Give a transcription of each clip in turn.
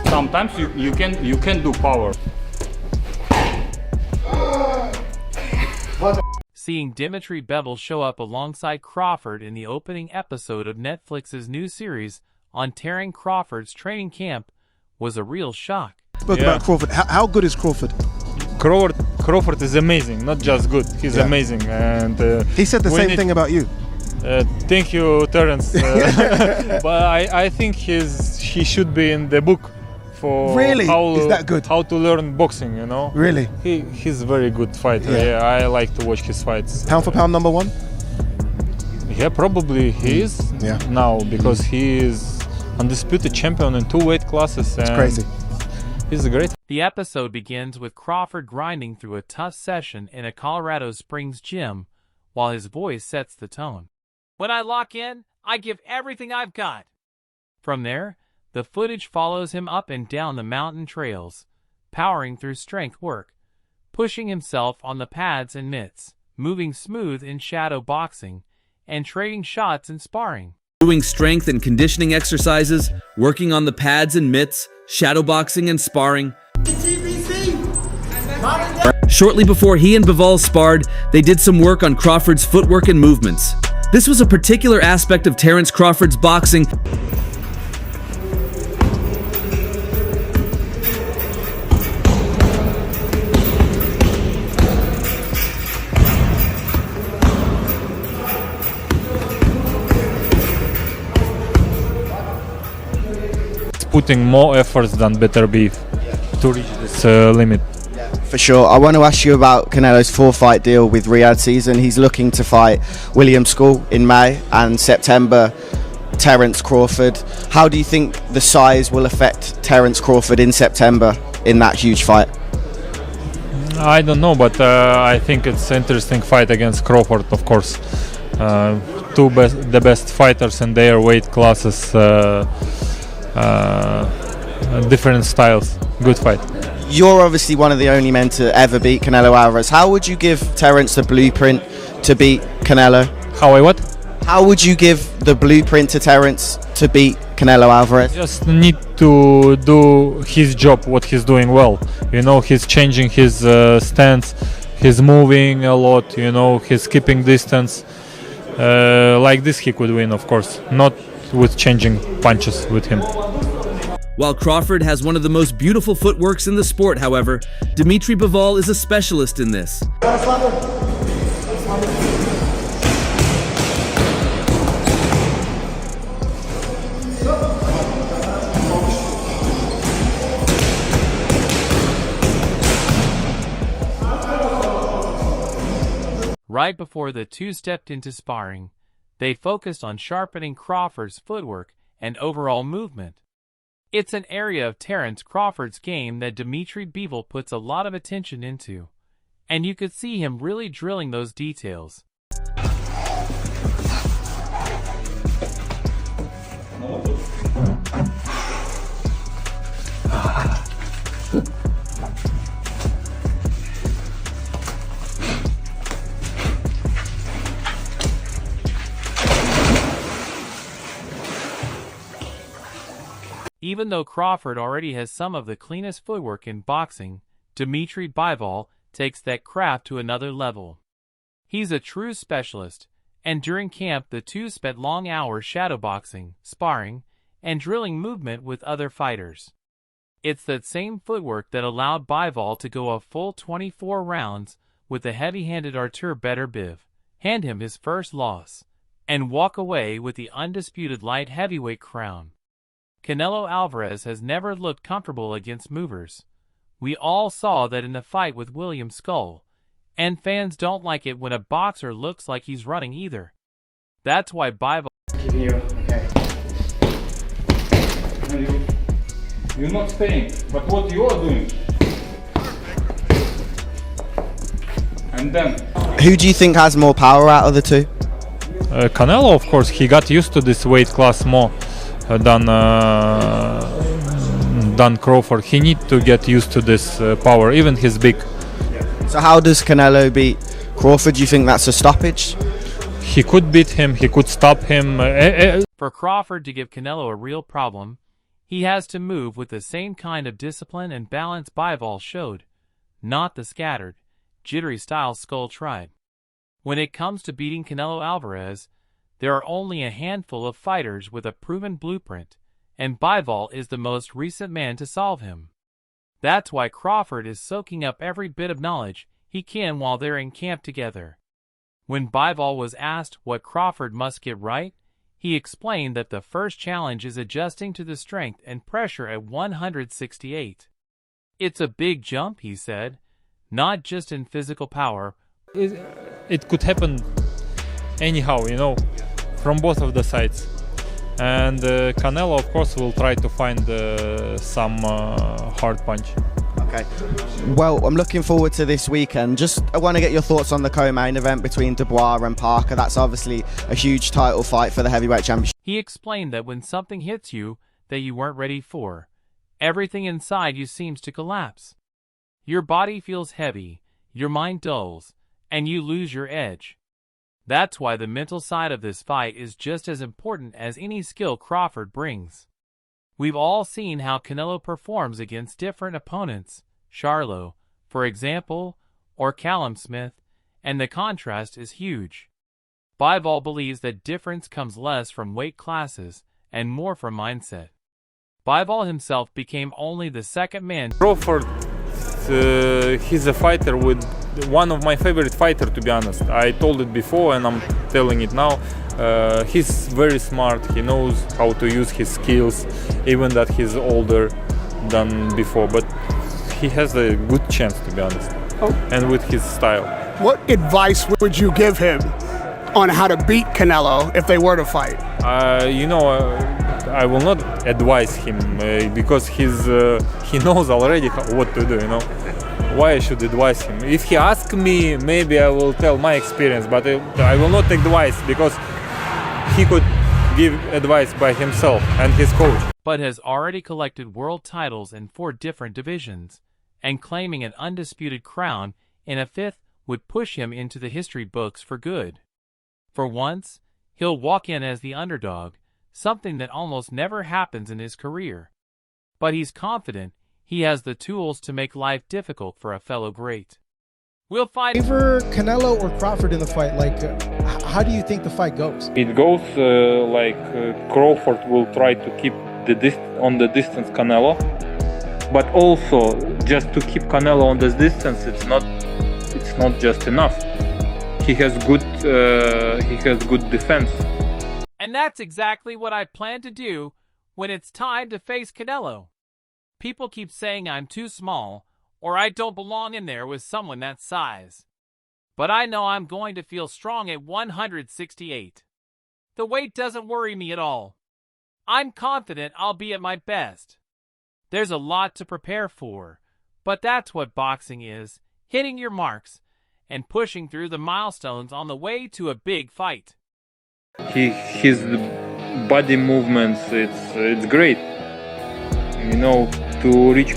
Sometimes you can do power. Seeing Dmitry Bivol show up alongside Crawford in the opening episode of Netflix's new series on Terence Crawford's training camp was a real shock. Spoke about Crawford. How good is Crawford? Crawford is amazing, not just good. He's amazing, and he said the same thing about you. Thank you, Terence. But I think he should be in the book for really? Is that good? How to learn boxing, you know? Really? He's a very good fighter. Yeah, I like to watch his fights. Pound for pound number one? Yeah, probably he is now, because he is undisputed champion in 2 weight classes. It's crazy. He's great. The episode begins with Crawford grinding through a tough session in a Colorado Springs gym while his voice sets the tone. When I lock in, I give everything I've got. From there, the footage follows him up and down the mountain trails, powering through strength work, pushing himself on the pads and mitts, moving smooth in shadow boxing, and trading shots in sparring. Doing strength and conditioning exercises, working on the pads and mitts, shadowboxing and sparring. Shortly before he and Bivol sparred, they did some work on Crawford's footwork and movements. This was a particular aspect of Terence Crawford's boxing. Putting more efforts than better beef to reach this limit. For sure. I want to ask you about Canelo's 4-fight deal with Riyadh season. He's looking to fight William Skull in May and September Terence Crawford. How do you think the size will affect Terence Crawford in September in that huge fight? I don't know, but I think it's an interesting fight against Crawford, of course. The best fighters in their weight classes, different styles. Good fight. You're obviously one of the only men to ever beat Canelo Alvarez. How would you give Terence the blueprint to beat Canelo? How would you give the blueprint to Terence to beat Canelo Alvarez? Just need to do his job, what he's doing well. You know, he's changing his stance, he's moving a lot, you know, he's keeping distance. Like this he could win, of course, not with changing punches with him. While Crawford has one of the most beautiful footworks in the sport, however, Dmitry Bivol is a specialist in this. Right before the two stepped into sparring, they focused on sharpening Crawford's footwork and overall movement. It's an area of Terence Crawford's game that Dmitry Bivol puts a lot of attention into, and you could see him really drilling those details. Even though Crawford already has some of the cleanest footwork in boxing, Dmitry Bivol takes that craft to another level. He's a true specialist, and during camp the two spent long hours shadowboxing, sparring, and drilling movement with other fighters. It's that same footwork that allowed Bivol to go a full 24 rounds with the heavy-handed Artur Beterbiev, hand him his first loss, and walk away with the undisputed light heavyweight crown. Canelo Alvarez has never looked comfortable against movers. We all saw that in the fight with William Skull, and fans don't like it when a boxer looks like he's running either. That's why Bivol... You're not staying, but what you are doing. And then... Who do you think has more power out of the two? Canelo, of course, he got used to this weight class more than Crawford. He needs to get used to this power, even he's big. So how does Canelo beat Crawford? Do you think that's a stoppage? He could beat him, he could stop him. For Crawford to give Canelo a real problem, He has to move with the same kind of discipline and balance Bivol showed, not the scattered, jittery style Skull tried. When it comes to beating Canelo Alvarez, there are only a handful of fighters with a proven blueprint, and Bivol is the most recent man to solve him. That's why Crawford is soaking up every bit of knowledge he can while they're in camp together. When Bivol was asked what Crawford must get right, he explained that the first challenge is adjusting to the strength and pressure at 168. It's a big jump, he said, not just in physical power. It could happen anyhow, from both of the sides. And Canelo, of course, will try to find some hard punch. Okay. Well, I'm looking forward to this weekend. I want to get your thoughts on the co-main event between Dubois and Parker. That's obviously a huge title fight for the heavyweight championship. He explained that when something hits you that you weren't ready for, everything inside you seems to collapse. Your body feels heavy, your mind dulls, and you lose your edge. That's why the mental side of this fight is just as important as any skill Crawford brings. We've all seen how Canelo performs against different opponents, Charlo, for example, or Callum Smith, and the contrast is huge. Bivol believes that difference comes less from weight classes and more from mindset. Bivol himself became only the second man. Crawford, he's a fighter with one of my favorite fighters, to be honest. I told it before and I'm telling it now. He's very smart, he knows how to use his skills, even that he's older than before, but he has a good chance, to be honest, and with his style. What advice would you give him on how to beat Canelo if they were to fight? I will not advise him because he knows already what to do, Why I should advise him? If he asks me, maybe I will tell my experience, but I will not take advice because he could give advice by himself and his coach. But has already collected world titles in 4 different divisions, and claiming an undisputed crown in a 5th would push him into the history books for good. For once, he'll walk in as the underdog, something that almost never happens in his career. But he's confident he has the tools to make life difficult for a fellow great. We'll fight. Favor Canelo or Crawford in the fight? How do you think the fight goes? It goes Crawford will try to keep on the distance Canelo, but also just to keep Canelo on this distance, it's not just enough. He has good defense. And that's exactly what I plan to do when it's time to face Canelo. People keep saying I'm too small, or I don't belong in there with someone that size. But I know I'm going to feel strong at 168. The weight doesn't worry me at all. I'm confident I'll be at my best. There's a lot to prepare for, but that's what boxing is, hitting your marks and pushing through the milestones on the way to a big fight. His body movements, it's great. To reach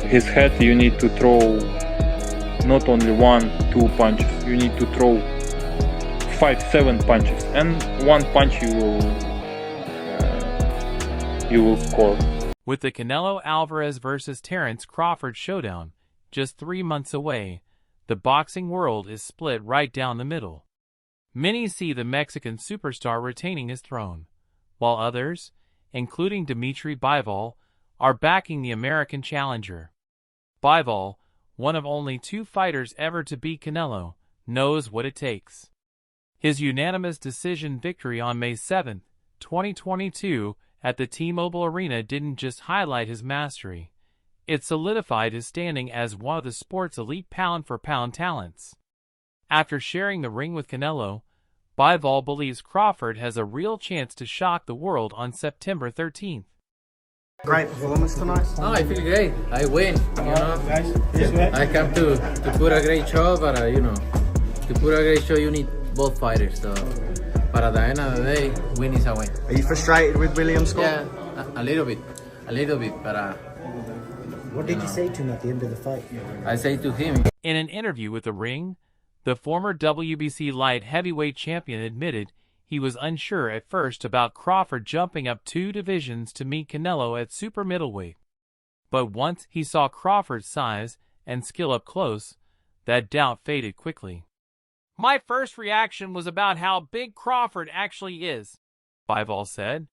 his head, you need to throw not only 1-2 punches. You need to throw 5-7 punches, and one punch you will score. With the Canelo Alvarez versus Terence Crawford showdown just 3 months away, the boxing world is split right down the middle. Many see the Mexican superstar retaining his throne, while others, including Dmitry Bivol, are backing the American challenger. Bivol, one of only 2 fighters ever to beat Canelo, knows what it takes. His unanimous decision victory on May 7, 2022, at the T-Mobile Arena didn't just highlight his mastery. It solidified his standing as one of the sport's elite pound-for-pound talents. After sharing the ring with Canelo, Bivol believes Crawford has a real chance to shock the world on September 13th. Great performance tonight. Oh, I feel great. I win. I come to put a great show, but to put a great show, you need both fighters. So, but at the end of the day, win is a win. Are you frustrated with William's score? Yeah, a little bit, but. What did you say to him at the end of the fight? I say to him. In an interview with The Ring, the former WBC light heavyweight champion admitted he was unsure at first about Crawford jumping up 2 divisions to meet Canelo at super middleweight. But once he saw Crawford's size and skill up close, that doubt faded quickly. "My first reaction was about how big Crawford actually is," Bivol said.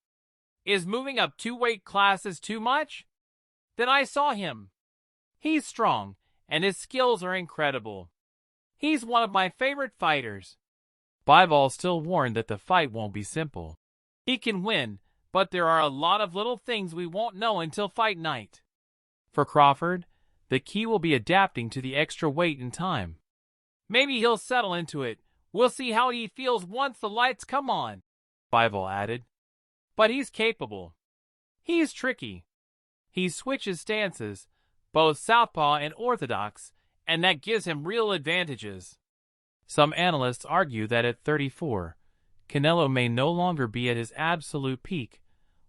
"Is moving up 2 weight classes too much? Then I saw him. He's strong, and his skills are incredible. He's one of my favorite fighters." Bivol still warned that the fight won't be simple. He can win, but there are a lot of little things we won't know until fight night. For Crawford, the key will be adapting to the extra weight and time. "Maybe he'll settle into it. We'll see how he feels once the lights come on," Bivol added. "But he's capable. He's tricky. He switches stances, both southpaw and orthodox, and that gives him real advantages." Some analysts argue that at 34, Canelo may no longer be at his absolute peak,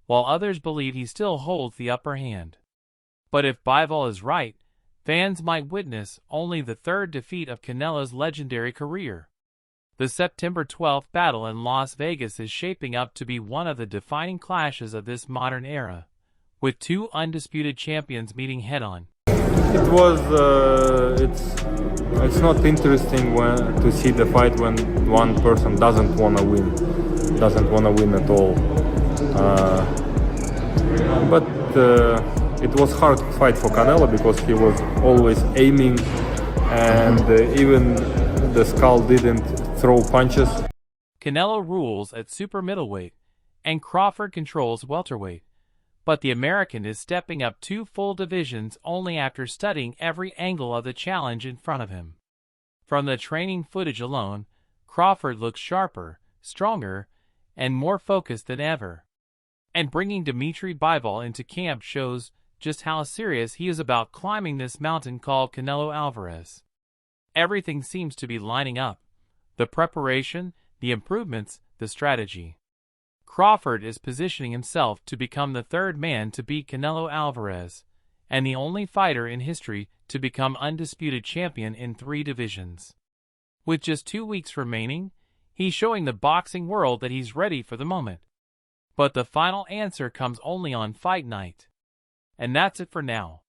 while others believe he still holds the upper hand. But if Bivol is right, fans might witness only the 3rd defeat of Canelo's legendary career. The September 12th battle in Las Vegas is shaping up to be one of the defining clashes of this modern era, with 2 undisputed champions meeting head-on. It was. It's not interesting to see the fight when one person doesn't want to win at all. But it was hard fight for Canelo because he was always aiming, and even the skull didn't throw punches. Canelo rules at super middleweight, and Crawford controls welterweight. But the American is stepping up 2 full divisions only after studying every angle of the challenge in front of him. From the training footage alone, Crawford looks sharper, stronger, and more focused than ever. And bringing Dmitry Bivol into camp shows just how serious he is about climbing this mountain called Canelo Alvarez. Everything seems to be lining up: the preparation, the improvements, the strategy. Crawford is positioning himself to become the 3rd man to beat Canelo Alvarez, and the only fighter in history to become undisputed champion in 3 divisions. With just 2 weeks remaining, he's showing the boxing world that he's ready for the moment. But the final answer comes only on fight night. And that's it for now.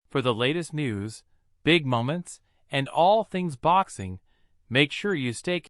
For the latest news, big moments, and all things boxing, make sure you stay